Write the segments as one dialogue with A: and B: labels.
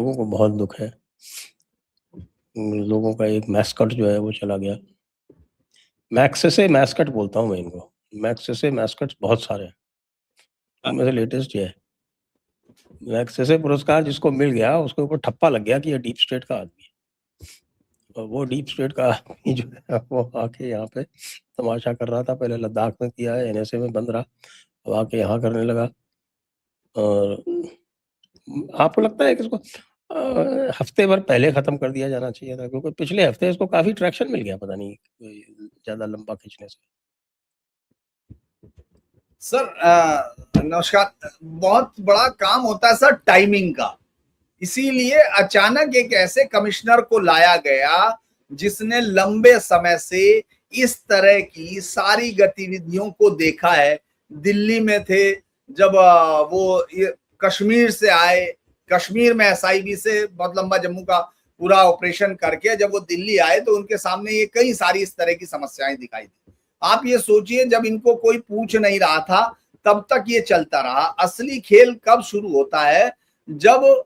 A: लोगों को बहुत दुख है। लोगों का एक मैस्कट जो है वो चला गया। मैग्सेसे मैस्कट बोलता हूँ मैं इनको। मैग्सेसे मैस्कट्स बहुत सारे हैं। उनमें से लेटेस्ट ये है। मैग्सेसे पुरस्कार जिसको मिल गया उसके ऊपर ठप्पा लग गया कि ये डीप स्टेट का आदमी है। और वो डीप स्टेट का आदमी जो है वो आके यहाँ पे तमाशा कर रहा था। पहले लद्दाख में किया है, एनएसए में बंद रहा, अब आके यहाँ करने लगा। और आपको लगता है कि इसको हफ्ते भर पहले खत्म कर दिया जाना चाहिए था, क्योंकि पिछले हफ्ते इसको काफी ट्रैक्शन मिल गया, पता नहीं ज्यादा लंबा खींचने से।
B: सर नमस्कार। बहुत बड़ा काम होता है सर टाइमिंग का, इसीलिए अचानक एक ऐसे कमिश्नर को लाया गया जिसने लंबे समय से इस तरह की सारी गतिविधियों को देखा है। दिल्ली में थे जब वो कश्मीर से आए, कश्मीर में एसआईबी से बहुत लंबा जम्मू का पूरा ऑपरेशन करके जब वो दिल्ली आए तो उनके सामने ये कई सारी इस तरह की समस्याएं दिखाई दी। आप ये सोचिए, जब इनको कोई पूछ नहीं रहा था तब तक ये चलता रहा। असली खेल कब शुरू होता है? जब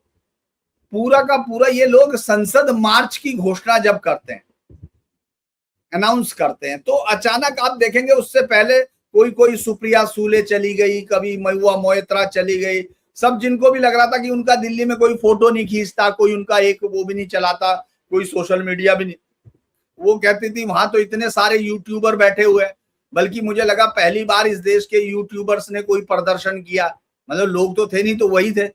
B: पूरा का पूरा ये लोग संसद मार्च की घोषणा जब करते हैं, अनाउंस करते हैं, तो अचानक आप देखेंगे उससे पहले कोई कोई सुप्रिया सूले चली गई, कभी महुआ मोइत्रा चली गई। सब जिनको भी लग रहा था कि उनका दिल्ली में कोई फोटो नहीं खींचता, कोई उनका एक वो भी नहीं चलाता, कोई सोशल मीडिया भी नहीं, वो कहती थी वहां तो इतने सारे यूट्यूबर बैठे हुए हैं। बल्कि मुझे लगा पहली बार इस देश के यूट्यूबर्स ने कोई प्रदर्शन किया, मतलब लोग तो थे नहीं तो वही थे,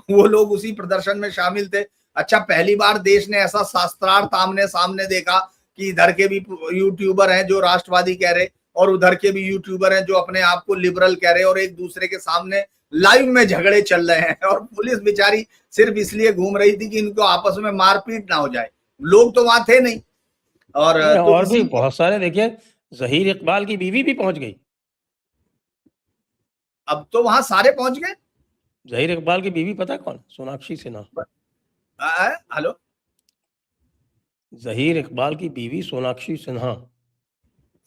B: वो लोग उसी प्रदर्शन में शामिल थे। अच्छा, पहली बार देश ने ऐसा शास्त्रार्थ आमने सामने देखा कि इधर के भी यूट्यूबर हैं जो राष्ट्रवादी कह रहे और उधर के भी यूट्यूबर हैं जो अपने आप को लिबरल कह रहे, और एक दूसरे के सामने लाइव में झगड़े चल रहे हैं। और पुलिस बेचारी सिर्फ इसलिए घूम रही थी कि इनको आपस में मारपीट ना हो जाए, लोग तो वहां थे नहीं।
A: और भी बहुत सारे, देखिए जहीर इकबाल की बीवी भी पहुंच गई।
B: अब तो वहां सारे पहुंच गए।
A: जहीर इकबाल की बीवी पता है कौन? सोनाक्षी सिन्हा।
B: हेलो,
A: जहीर इकबाल की बीवी सोनाक्षी सिन्हा।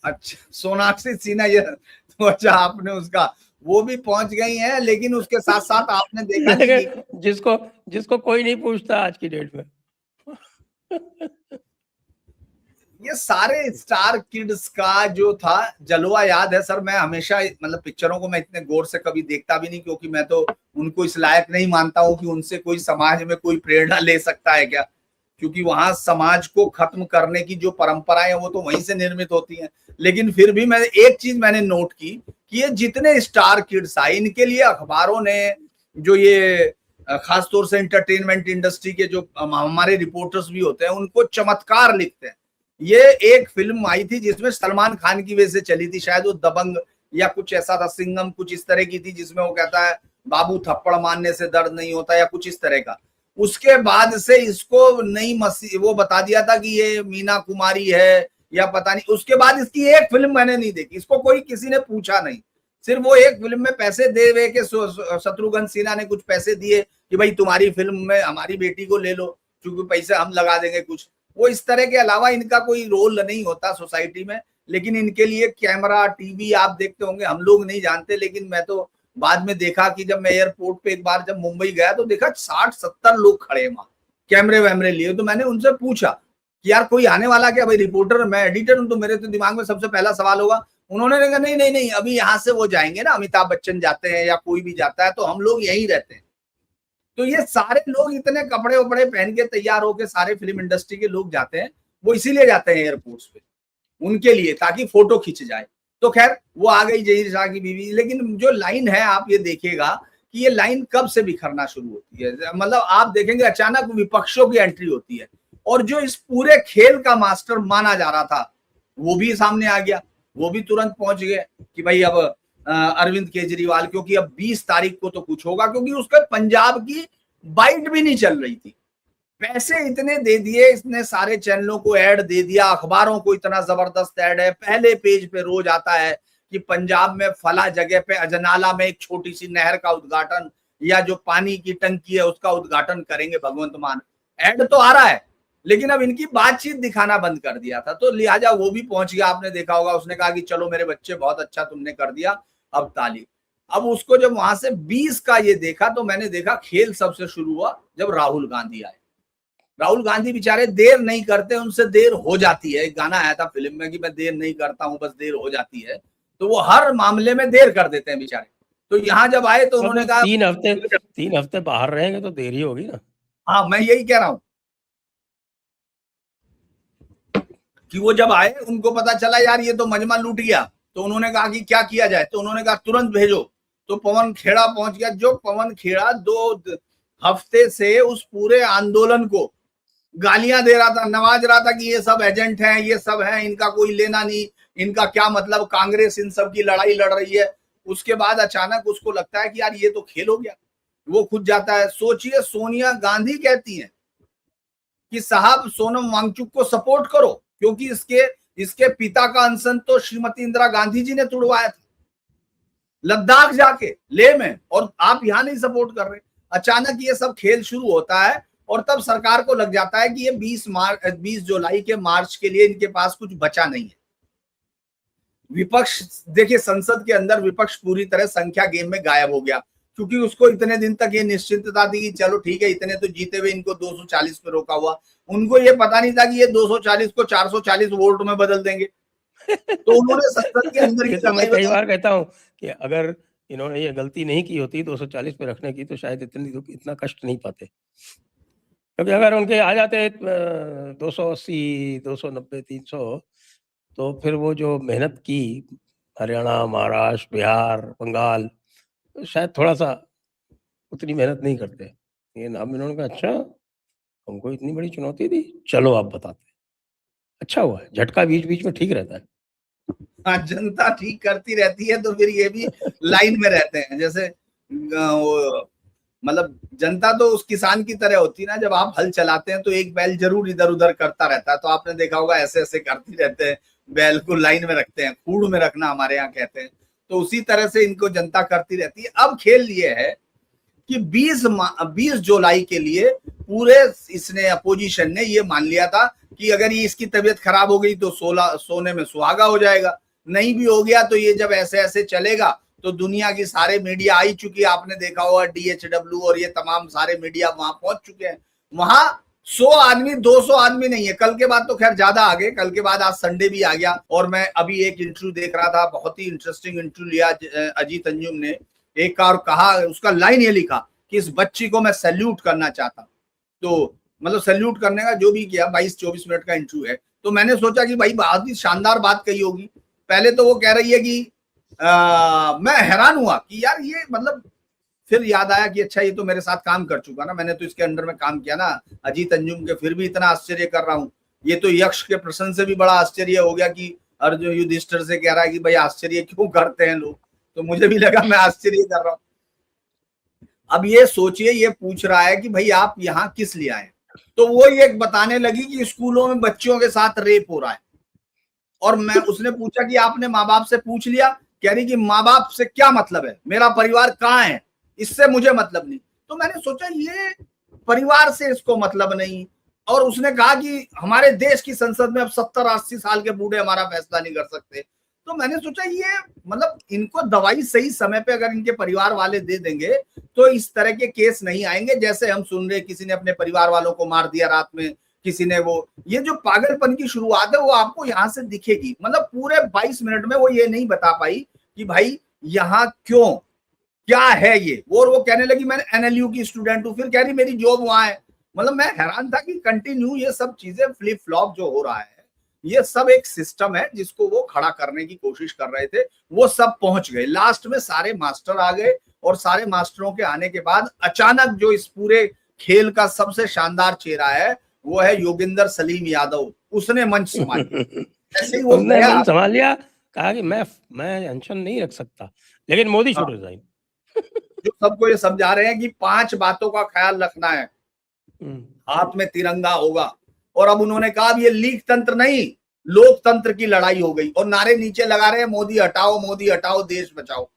B: अच्छा, सोनाक्षी सिन्हा, ये तो अच्छा आपने उसका वो भी पहुंच गई हैं, लेकिन उसके साथ साथ आपने देखा नहीं कि
A: जिसको जिसको कोई नहीं पूछता आज की डेट में।
B: ये सारे स्टार किड्स का जो था जलवा याद है सर। मैं हमेशा मतलब पिक्चरों को मैं इतने गौर से कभी देखता भी नहीं, क्योंकि मैं तो उनको इस लायक नहीं मानता हूं कि उनसे कोई समाज में कोई प्रेरणा ले सकता है क्या, क्योंकि वहां समाज को खत्म करने की जो परंपराएं हैं वो तो वहीं से निर्मित होती हैं। लेकिन फिर भी मैं एक चीज मैंने नोट की कि ये जितने स्टार किड्स आए, इनके लिए अखबारों ने जो ये खासतौर से एंटरटेनमेंट इंडस्ट्री के जो हमारे रिपोर्टर्स भी होते हैं उनको चमत्कार लिखते हैं। ये एक फिल्म आई थी जिसमें सलमान खान की वजह से चली थी, शायद वो दबंग या कुछ ऐसा था, सिंघम कुछ इस तरह की थी, जिसमें वो कहता है बाबू थप्पड़ मारने से दर्द नहीं होता या कुछ इस तरह का। उसके बाद से इसको नई मसी वो बता दिया था कि ये मीना कुमारी है या पता नहीं। उसके बाद इसकी एक फिल्म मैंने नहीं देखी, इसको कोई किसी ने पूछा नहीं। सिर्फ वो एक फिल्म में पैसे दे वे के शत्रुघ्न सिन्हा ने कुछ पैसे दिए कि भाई तुम्हारी फिल्म में हमारी बेटी को ले लो, क्योंकि पैसे हम लगा देंगे कुछ। वो इस तरह के अलावा इनका कोई रोल नहीं होता सोसाइटी में। लेकिन इनके लिए कैमरा टीवी आप देखते होंगे, हम लोग नहीं जानते, लेकिन मैं तो बाद में देखा कि जब मैं एयरपोर्ट पे एक बार जब मुंबई गया तो देखा 60-70 लोग खड़े वहां कैमरे वैमरे लिए। तो मैंने उनसे पूछा कि यार कोई आने वाला क्या? भाई रिपोर्टर, मैं एडिटर हूं, तो मेरे तो दिमाग में सबसे पहला सवाल होगा। उन्होंने कहा नहीं नहीं नहीं, अभी यहाँ से वो जाएंगे ना, अमिताभ बच्चन जाते हैं या कोई भी जाता है, तो हम लोग यहीं रहते हैं। तो ये सारे लोग इतने कपड़े वपड़े पहन के तैयार होके सारे फिल्म इंडस्ट्री के लोग जाते हैं, वो इसीलिए जाते हैं एयरपोर्ट्स पे, उनके लिए, ताकि फोटो खींच जाए। तो खैर वो आ गई जहीर शाह की बीवी। लेकिन जो लाइन है आप ये देखिएगा कि ये लाइन कब से बिखरना शुरू होती है। मतलब आप देखेंगे अचानक विपक्षों की एंट्री होती है, और जो इस पूरे खेल का मास्टर माना जा रहा था वो भी सामने आ गया। वो भी तुरंत पहुंच गए कि भाई अब अरविंद केजरीवाल, क्योंकि अब 20 तारीख को तो कुछ होगा, क्योंकि उसके पंजाब की बाइट भी नहीं चल रही थी। पैसे इतने दे दिए इसने, सारे चैनलों को ऐड दे दिया, अखबारों को इतना जबरदस्त ऐड है, पहले पेज पे रोज आता है कि पंजाब में फला जगह पे अजनाला में एक छोटी सी नहर का उद्घाटन या जो पानी की टंकी है उसका उद्घाटन करेंगे भगवंत मान। ऐड तो आ रहा है, लेकिन अब इनकी बातचीत दिखाना बंद कर दिया था, तो लिहाजा वो भी पहुंच गया। आपने देखा होगा उसने कहा कि चलो मेरे बच्चे बहुत अच्छा तुमने कर दिया, अब ताली। अब उसको जब वहां से 20 का ये देखा तो मैंने देखा खेल सबसे शुरू हुआ जब राहुल गांधी आए। राहुल गांधी बेचारे देर नहीं करते, उनसे देर हो जाती है। एक गाना आया था फिल्म में कि मैं देर नहीं करता हूं, बस देर हो जाती है। तो वो हर मामले में देर कर देते हैं बेचारे। तो यहाँ जब आए तो उन्होंने कहा
A: 3 हफ्ते बाहर रहेंगे तो देरी होगी ना।
B: हाँ, मैं यही कह रहा हूं कि वो जब आए उनको पता चला यार ये तो मजमा लूट गया। तो उन्होंने कहा कि क्या किया जाए, तो उन्होंने कहा तुरंत भेजो। तो पवन खेड़ा पहुंच गया। जो पवन खेड़ा 2 हफ्ते से उस पूरे आंदोलन को गालियां दे रहा था, नवाज रहा था कि ये सब एजेंट हैं, ये सब हैं, इनका कोई लेना नहीं, इनका क्या मतलब, कांग्रेस इन सब की लड़ाई लड़ रही है। उसके बाद अचानक उसको लगता है कि यार ये तो खेल हो गया, वो खुद जाता है। सोचिए सोनिया गांधी कहती हैं कि साहब सोनम वांगचुक को सपोर्ट करो, क्योंकि इसके पिता का अनशन तो श्रीमती इंदिरा गांधी जी ने तुड़वाया था लद्दाख जाके, लेह में, और आप यहां नहीं सपोर्ट कर रहे। अचानक ये सब खेल शुरू होता है और तब सरकार को लग जाता है कि ये 20 जुलाई के मार्च के लिए इनके पास कुछ बचा नहीं है। विपक्ष देखिए, संसद के अंदर विपक्ष पूरी तरह संख्या गेम में गायब हो गया, क्योंकि उसको इतने दिन तक ये निश्चिंतता थी कि चलो ठीक है, इतने तो जीते हुए इनको 240 पे रोका हुआ। उनको ये पता नहीं था कि ये 240 को 440 वोल्ट में बदल देंगे। तो उन्होंने संसद के अंदर
A: ये तो मैं कई बार कहता हूँ कि अगर इन्होंने ये गलती नहीं की होती 240 पे रखने की, तो शायद इतना कष्ट नहीं पाते। क्योंकि अगर उनके आ जाते 280, 290, 300, तो फिर वो जो मेहनत की हरियाणा, महाराष्ट्र, बिहार, बंगाल, तो शायद थोड़ा सा उतनी मेहनत नहीं करते। लेकिन अब इन्होंने कहा अच्छा हमको इतनी बड़ी चुनौती दी, चलो आप बताते हैं। अच्छा हुआ है, झटका बीच बीच में ठीक रहता है।
B: हाँ, जनता ठीक करती रहती है तो फिर ये भी लाइन में रहते हैं। जैसे मतलब जनता तो उस किसान की तरह होती है ना, जब आप हल चलाते हैं तो एक बैल जरूर इधर उधर करता रहता है। तो आपने देखा होगा ऐसे ऐसे करती रहते हैं, बैल को लाइन में रखते हैं, खूड़ में रखना हमारे यहाँ कहते हैं। तो उसी तरह से इनको जनता करती रहती है। अब खेल ये है कि 20 जुलाई के लिए पूरे इसने अपोजिशन ने ये मान लिया था कि अगर ये इसकी तबीयत खराब हो गई तो सोने में सुहागा हो जाएगा, नहीं भी हो गया तो ये जब ऐसे ऐसे चलेगा तो दुनिया की सारे मीडिया आई चुकी है। आपने देखा होगा DHW और ये तमाम सारे मीडिया वहां पहुंच चुके हैं। वहां 100 आदमी 200 आदमी नहीं है, कल के बाद तो खैर ज्यादा आ गए। कल के बाद आज संडे भी आ गया और मैं अभी एक इंटरव्यू देख रहा था, बहुत ही इंटरेस्टिंग इंटरव्यू लिया अजीत अंजुम ने। एक और कहा, उसका लाइन ये लिखा कि इस बच्ची को मैं सैल्यूट करना चाहता हूं। तो मतलब सैल्यूट करने का जो भी किया, 22-24 मिनट का इंटरव्यू है। तो मैंने सोचा कि भाई बहुत ही शानदार बात कही होगी। पहले तो वो कह रही है कि मैं हैरान हुआ कि यार ये मतलब, फिर याद आया कि अच्छा ये तो मेरे साथ काम कर चुका ना, मैंने तो इसके अंडर में काम किया ना अजीत अंजुम के, फिर भी इतना आश्चर्य कर रहा हूं। ये तो यक्ष के प्रश्न से भी बड़ा आश्चर्य हो गया कि अर्जुन युधिष्ठिर से कह रहा है कि भाई आश्चर्य क्यों करते हैं लोग। तो मुझे भी लगा मैं आश्चर्य कर रहा हूं। अब ये सोचिए, ये पूछ रहा है कि भाई आप यहाँ किस लिए आए। तो वो ये बताने लगी कि स्कूलों में बच्चियों के साथ रेप हो रहा है। और उसने पूछा कि आपने माँ बाप से पूछ लिया? कह रही कि माँ बाप से क्या मतलब है, मेरा परिवार कहाँ है, इससे मुझे मतलब नहीं। तो मैंने सोचा ये परिवार से इसको मतलब नहीं। और उसने कहा कि हमारे देश की संसद में अब 70-80 साल के बूढ़े हमारा फैसला नहीं कर सकते। तो मैंने सोचा ये मतलब इनको दवाई सही समय पे अगर इनके परिवार वाले दे देंगे तो इस तरह के केस नहीं आएंगे, जैसे हम सुन रहे किसी ने अपने परिवार वालों को मार दिया रात में, किसी ने वो, ये जो पागलपन की शुरुआत है वो आपको यहाँ से दिखेगी। मतलब पूरे 22 मिनट में वो ये नहीं बता पाई कि भाई यहाँ क्यों, क्या है ये। और वो कहने लगी मैं NLU की स्टूडेंट हूँ, फिर कह रही मेरी जॉब वहां है। मतलब मैं हैरान था कि कंटिन्यू ये सब चीजें फ्लिप फ्लॉप जो हो रहा है, ये सब एक सिस्टम है जिसको वो खड़ा करने की कोशिश कर रहे थे। वो सब पहुंच गए, लास्ट में सारे मास्टर आ गए। और सारे मास्टरों के आने के बाद अचानक जो इस पूरे खेल का सबसे शानदार चेहरा है वो है योगेंद्र सलीम यादव। उसने मंच संभाल ऐसे ही वो
A: मंच संभाल लिया, कहा कि मैं अनशन नहीं रख सकता, लेकिन मोदी शुड रिजाइन।
B: जो सबको ये समझा रहे हैं कि 5 बातों का ख्याल रखना है, हाथ में तिरंगा होगा। और अब उन्होंने कहा ये लीक तंत्र नहीं, लोकतंत्र की लड़ाई हो गई। और नारे नीचे लगा रहे हैं मोदी हटाओ देश बचाओ।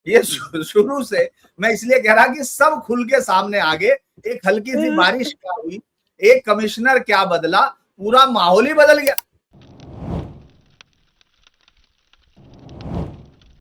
B: ये शुरू से मैं इसलिए कह रहा कि सब खुल के सामने आ गए। एक हल्की सी बारिश क्या हुई, एक कमिश्नर क्या बदला, पूरा माहौल ही बदल गया।